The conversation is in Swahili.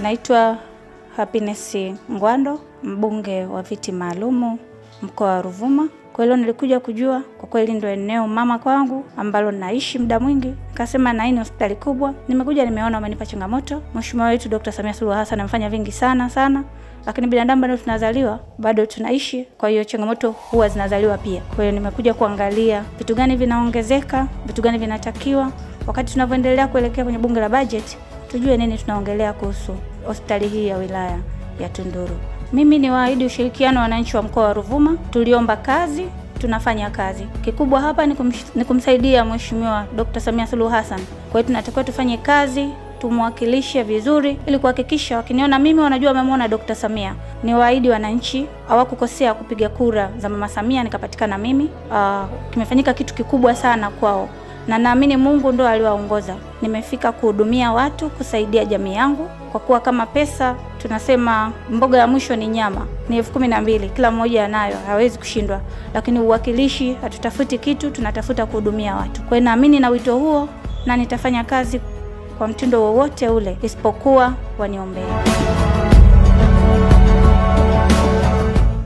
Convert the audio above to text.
Naitwa Happiness Ngwando, mbunge wa viti maalumu mkoa wa Ruvuma. Kwa hiyo nilikuja kujua kwa kweli ndio eneo mama kwangu ambalo naishi muda mwingi. Nikasema na hii ni hospitali kubwa. Nimekuja nimeona wamenipa changamoto. Mheshimiwa wetu Dr. Samia Suluhu Hassan amefanya vingi sana. Lakini binadamu bado tunazaliwa, bado tunaishi. Kwa hiyo changamoto huwa zinazaliwa pia. Kwa hiyo nimekuja kuangalia vitu gani vinaongezeka, vitu gani vinatakiwa. Wakati tunavyoendelea kuelekea kwenye bunge la budget, tujue nini tunaongelea kuhusu hospitali hii ya wilaya ya Tunduru. Mimi ni waahidi ushirikiano wa wananchi wa mkoa wa Ruvuma. Tuliomba kazi, tunafanya kazi. Kikubwa hapa ni kumsaidia Mheshimiwa Dr. Samia Suluhu Hassan. Kwa hiyo tunatakiwa tufanye kazi, tumwakilishe vizuri ili kuhakikisha wakiniona mimi wanajua wamemwona Dr. Samia. Ni waahidi wananchi hawakukosea kupiga kura za Mama Samia nikapatikana mimi. Kimefanyika kitu kikubwa sana kwao. Na naamini Mungu ndo aliwaongoza. Nimefika kuhudumia watu, kusaidia jamii yangu. Kwa kuwa kama pesa, tunasema mboga ya mwisho ni nyama. Ni 12,000, kila mmoja anayo, hawezi kushindwa. Lakini uwakilishi, hatutafuti kitu, tunatafuta kuhudumia watu. Kwa hiyo naamini na wito huo na nitafanya kazi kwa mtindo wowote ule isipokuwa waniombee.